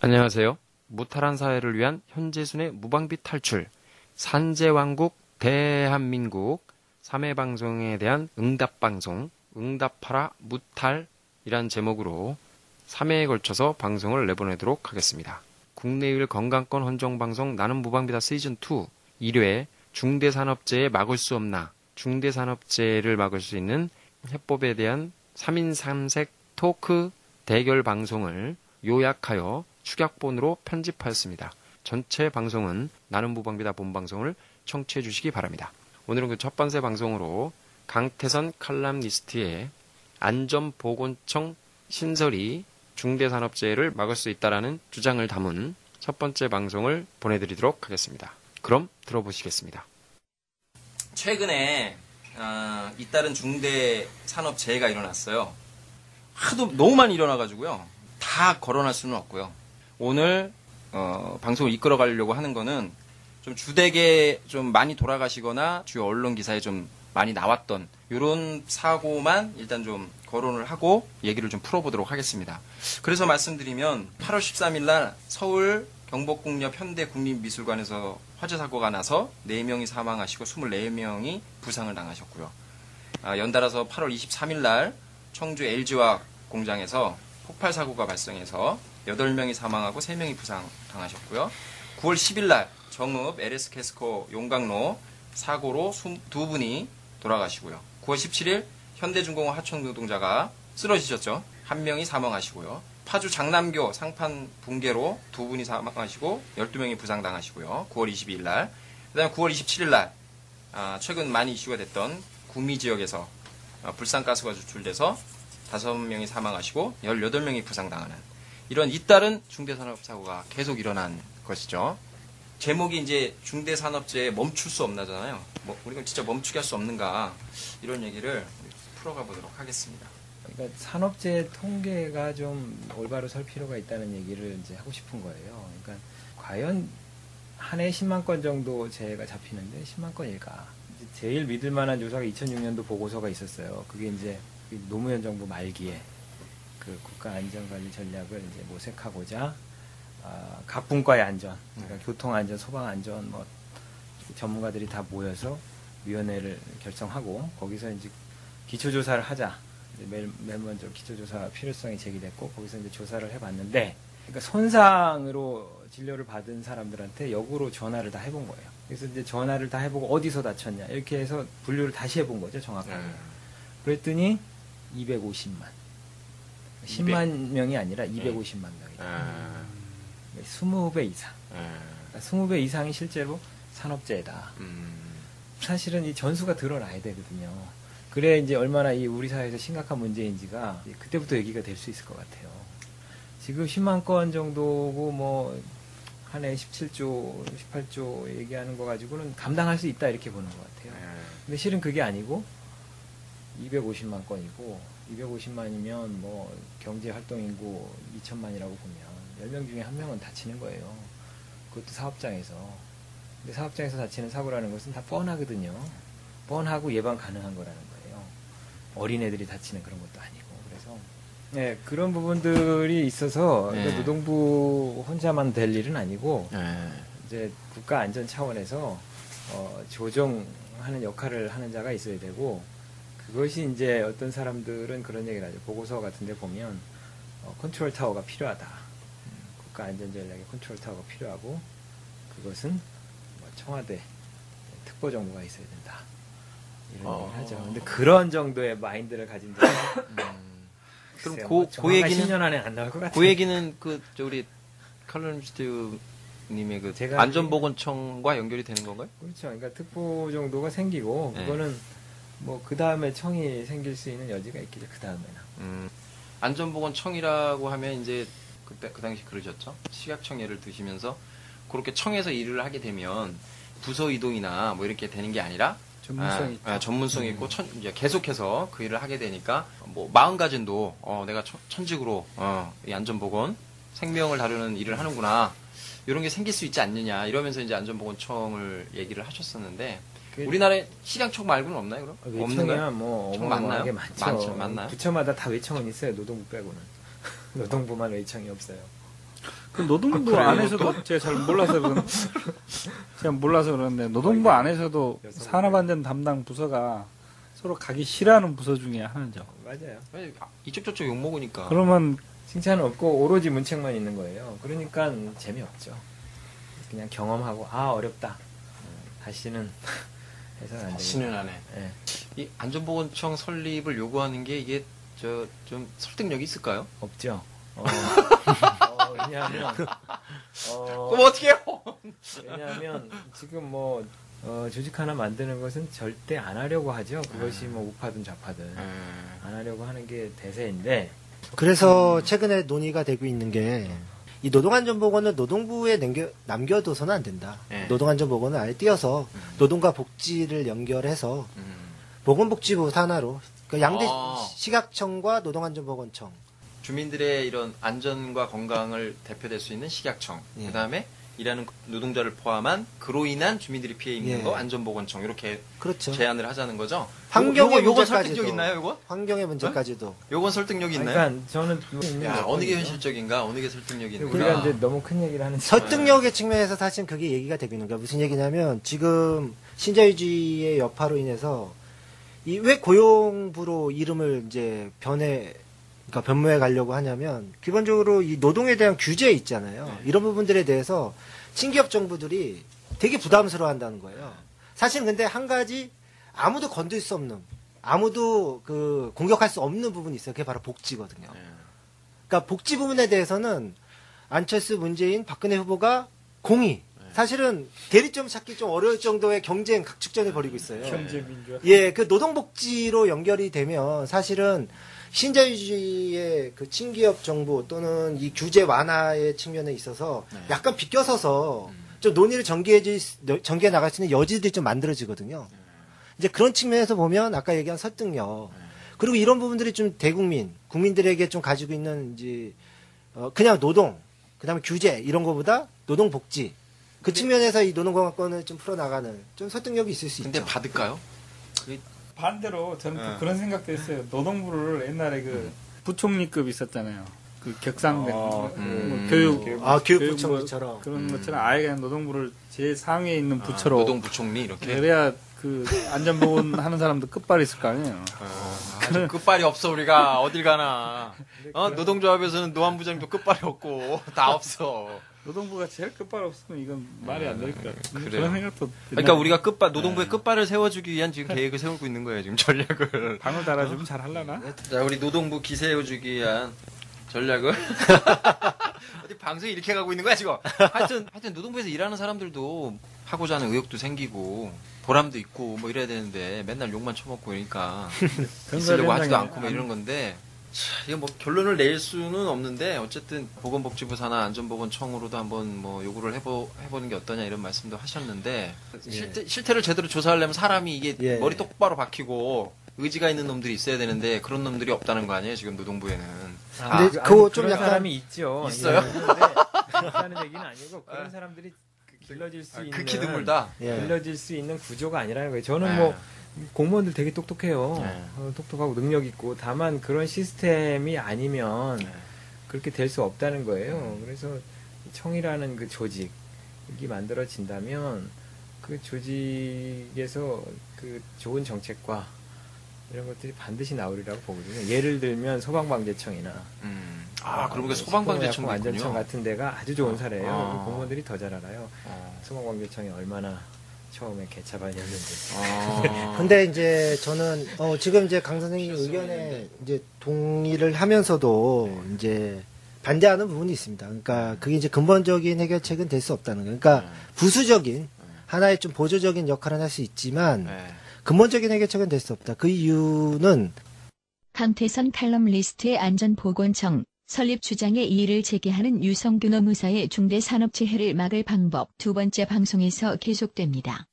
안녕하세요. 무탈한 사회를 위한 현재순의 무방비 탈출, 산재왕국 대한민국 3회 방송에 대한 응답방송, 응답하라 무탈이란 제목으로 3회에 걸쳐서 방송을 내보내도록 하겠습니다. 국내 유일 건강권 헌정방송 나는 무방비다 시즌2 1회 중대산업재해 막을 수 없나, 중대산업재해를 막을 수 있는 해법에 대한 3인 3색 토크 대결 방송을 요약하여 축약본으로 편집하였습니다. 전체 방송은 나는 무방비다 본방송을 청취해 주시기 바랍니다. 오늘은 그 첫 번째 방송으로 강태선 칼럼니스트의 안전보건청 신설이 중대산업재해를 막을 수 있다라는 주장을 담은 첫 번째 방송을 보내드리도록 하겠습니다. 그럼 들어보시겠습니다. 최근에 잇따른 중대산업재해가 일어났어요. 하도 너무 많이 일어나가지고요. 다 거론할 수는 없고요. 오늘 방송을 이끌어 가려고 하는 거는 좀 주되게 좀 많이 돌아가시거나 주요 언론 기사에 좀 많이 나왔던 이런 사고만 일단 좀 거론을 하고 얘기를 좀 풀어보도록 하겠습니다. 그래서 말씀드리면 8월 13일 날 서울 경복궁역 현대국립미술관에서 화재 사고가 나서 4명이 사망하시고 24명이 부상을 당하셨고요. 연달아서 8월 23일 날 청주 LG화학 공장에서 폭발 사고가 발생해서 8명이 사망하고 3명이 부상 당하셨고요. 9월 10일 날 정읍 LS 캐스코 용광로 사고로 2분이 돌아가시고요. 9월 17일 현대중공업 하청 노동자가 쓰러지셨죠. 1명이 사망하시고요. 파주 장남교 상판 붕괴로 2분이 사망하시고 12명이 부상당하시고요. 9월 22일 날. 그 다음에 9월 27일 날 최근 많이 이슈가 됐던 구미 지역에서 불산가스가 추출돼서 5명이 사망하시고 18명이 부상당하는 이런 잇따른 중대산업사고가 계속 일어난 것이죠. 제목이 이제 중대산업재해 멈출 수 없나잖아요. 우리가 진짜 멈추게 할 수 없는가 이런 얘기를 풀어가 보도록 하겠습니다. 그러니까 산업재해 통계가 좀 올바로 설 필요가 있다는 얘기를 이제 하고 싶은 거예요. 그러니까 과연 한 해 10만 건 정도 재해가 잡히는데 10만 건일까? 제일 믿을 만한 조사가 2006년도 보고서가 있었어요. 그게 이제 노무현 정부 말기에 그 국가안전관리 전략을 이제 모색하고자 각 분과의 안전, 그러니까 교통안전, 소방안전 뭐 전문가들이 다 모여서 위원회를 결성하고 거기서 이제 기초조사를 하자. 맨 먼저 기초조사 필요성이 제기됐고 거기서 이제 조사를 해봤는데, 그러니까 손상으로 진료를 받은 사람들한테 역으로 전화를 다 해본 거예요. 그래서 이제 전화를 다 해보고 어디서 다쳤냐 이렇게 해서 분류를 다시 해본 거죠, 정확하게. 그랬더니 250만. 10만 명이 아니라 250만 명이다. 20배 이상. 20배 이상이 실제로 산업재해다. 사실은 이 전수가 드러나야 되거든요. 그래 이제 얼마나 이 우리 사회에서 심각한 문제인지가 그때부터 얘기가 될 수 있을 것 같아요. 지금 10만 건 정도고 뭐 한 해 17조, 18조 얘기하는 거 가지고는 감당할 수 있다 이렇게 보는 것 같아요. 근데 실은 그게 아니고 250만 건이고 250만이면 뭐 경제활동인구 2천만이라고 보면 10명 중에 1명은 다치는 거예요. 그것도 사업장에서. 근데 사업장에서 다치는 사고라는 것은 다 뻔하거든요. 뻔하고 예방 가능한 거라는 거예요. 어린애들이 다치는 그런 것도 아니고. 그래서 네, 그런 부분들이 있어서 노동부 혼자만 될 일은 아니고 이제 국가 안전 차원에서 조정하는 역할을 하는 자가 있어야 되고, 그것이 이제 어떤 사람들은 그런 얘기를 하죠. 보고서 같은 데 보면 컨트롤 타워가 필요하다. 국가 안전 전략에 컨트롤 타워가 필요하고, 그것은 뭐 청와대 특보 정부가 있어야 된다. 이런 얘기를 하죠. 근데 그런 정도의 마인드를 가진 자는 그럼 그 얘기는 10년 안에 안 나올 것 같아요. 그 얘기는 우리 칼럼니스트 님의 그 안전보건청과 연결이 되는 건가요? 그렇죠. 그러니까 특보 정도가 생기고 그거는 뭐 그 다음에 청이 생길 수 있는 여지가 있겠죠. 그 다음에는. 안전보건청이라고 하면 이제 그때 그 당시 그러셨죠. 식약청 예를 드시면서 그렇게 청에서 일을 하게 되면 부서 이동이나 뭐 이렇게 되는 게 아니라 전문성이 전문성이 있고 이제 계속해서 그 일을 하게 되니까 뭐 마음가짐도 내가 천직으로 이 안전보건 생명을 다루는 일을 하는구나 이런 게 생길 수 있지 않느냐 이러면서 이제 안전보건청을 얘기를 하셨었는데. 우리나라에 식약청 말고는 없나요, 그럼? 외청이야 뭐 어마어마하게 많죠. 맞나요? 부처마다 다 외청은 있어요. 노동부 빼고는. 노동부만 외청이 없어요. 그 노동부 그래요, 안에서도 제가 잘 몰라서 제가 몰라서 그러는데 노동부 안에서도 산업안전 담당 부서가 서로 가기 싫어하는 부서 중에 하나죠. 맞아요. 아니, 이쪽 저쪽 욕 먹으니까. 그러면 칭찬은 없고 오로지 문책만 있는 거예요. 그러니까 재미없죠. 그냥 경험하고 아 어렵다. 다시는 해서는 안 되겠다. 다시는 안 해. 예. 이 안전보건청 설립을 요구하는 게 이게 좀 설득력이 있을까요? 없죠. 왜냐하면 그럼 어떻게 해요? 왜냐하면 지금 뭐 조직 하나 만드는 것은 절대 안 하려고 하죠. 그것이 뭐 우파든 좌파든 안 하려고 하는 게 대세인데 그래서 최근에 논의가 되고 있는 게 이 노동안전보건을 노동부에 남겨둬서는 안 된다. 네. 노동안전보건을 아예 띄어서 노동과 복지를 연결해서 보건복지부 산하로 그러니까 양대 식약청과 노동안전보건청 주민들의 이런 안전과 건강을 대표될 수 있는 식약청, 예. 그다음에 일하는 노동자를 포함한 그로 인한 주민들이 피해 입는 예. 거 안전보건청 이렇게 그렇죠. 제안을 하자는 거죠. 환경의 요건 문제까지도 설득력 있나요, 요거? 환경의 문제까지도 요건 설득력 있나요? 그러니까 저는 야, 어느 게 현실적인가, 어느 게 설득력이 있는가. 우리가 이제 너무 큰 얘기를 하는 설득력의 측면에서 사실 그게 얘기가 되고 있는 거야. 무슨 얘기냐면 지금 신자유주의의 여파로 인해서 이 왜 고용부로 이름을 이제 그러니까 변모해 가려고 하냐면 기본적으로 이 노동에 대한 규제 있잖아요. 네. 이런 부분들에 대해서 친기업 정부들이 되게 부담스러워 한다는 거예요. 사실 근데 한 가지 아무도 건들 수 없는 아무도 공격할 수 없는 부분이 있어요. 그게 바로 복지거든요. 네. 그러니까 복지 부분에 대해서는 안철수, 문재인, 박근혜 후보가 공히 사실은 대리점 찾기 좀 어려울 정도의 경쟁 각축전을 벌이고 있어요. 경제민주화. 예, 그 노동복지로 연결이 되면 사실은 신자유주의의 그 친기업 정부 또는 이 규제 완화의 측면에 있어서 네. 약간 비껴서서 좀 논의를 전개해 나갈 수 있는 여지들이 좀 만들어지거든요. 이제 그런 측면에서 보면 아까 얘기한 설득력 그리고 이런 부분들이 좀 국민들에게 좀 가지고 있는 이제 그냥 노동, 그다음에 규제 이런 거보다 노동복지 그 측면에서 이 노동공학권을 좀 풀어나가는 좀 설득력이 있을 수 근데 있죠. 받을까요? 반대로 저는 또 네. 그런 생각도 했어요. 노동부를 옛날에 부총리급 있었잖아요. 그 격상된 어, 뭐 교육 교육부총리처럼. 뭐 그런 것처럼 아예 그냥 노동부를 제일 상위에 있는 부처로 노동부총리 이렇게. 그래야 그 안전보건 하는 사람도 끝발이 있을 거 아니에요. 아주 끝발이 없어 우리가 어딜 가나. 노동조합에서는 노안부장도 끝발이 없고 다 없어. 노동부가 제일 끝발 없으면 이건 말이 안 될 것 같아요. 그래요. 그런 생각도 그러니까 우리가 노동부의 끝발을 세워주기 위한 지금 계획을 세우고 있는 거예요. 지금 전략을. 방울 달아주면 잘 하려나? 자, 우리 노동부 기세워주기 위한 전략을. 어디 방송이 이렇게 가고 있는 거야, 지금? 하여튼 노동부에서 일하는 사람들도 하고자 하는 의욕도 생기고, 보람도 있고, 뭐 이래야 되는데, 맨날 욕만 쳐먹고 이러니까, 있으려고 하지도 않고 뭐 이런 건데, 이게 뭐 결론을 낼 수는 없는데, 어쨌든 보건복지부 산하 안전보건청으로도 한번 뭐 요구를 해보는 게 어떠냐 이런 말씀도 하셨는데, 실태를 제대로 조사하려면 사람이 이게 예. 머리 똑바로 박히고, 의지가 있는 놈들이 있어야 되는데 그런 놈들이 없다는 거 아니에요 지금 노동부에는. 근데 그거 좀 그런 약간 사람이 있죠. 있어요? 그렇다는 얘기는 아니고 그런 사람들이 길러질 수 있는 극히 드물다. 예. 길러질 수 있는 구조가 아니라는 거예요. 저는 네. 뭐 공무원들 되게 똑똑해요. 네. 똑똑하고 능력 있고 다만 그런 시스템이 아니면 네. 그렇게 될 수 없다는 거예요. 그래서 청이라는 그 조직이 만들어진다면 그 조직에서 그 좋은 정책과 이런 것들이 반드시 나오리라고 보거든요. 예를 들면 소방방재청이나 그럼 그 소방방재청도 안전청 있군요. 같은 데가 아주 좋은 사례예요. 아. 공무원들이 더 잘 알아요. 소방방재청이 얼마나 처음에 개차반이었는지. 근데 이제 저는 지금 이제 강 선생님 의견에 이제 동의를 하면서도 이제 반대하는 부분이 있습니다. 그러니까 그게 이제 근본적인 해결책은 될 수 없다는 거예요. 그러니까 부수적인 하나의 좀 보조적인 역할은 할 수 있지만 근본적인 해결책은 될 수 없다. 그 이유는 강태선 칼럼리스트의 안전보건청 설립 주장에 이의를 제기하는 유성균 의무사의 중대산업재해를 막을 방법 두 번째 방송에서 계속됩니다.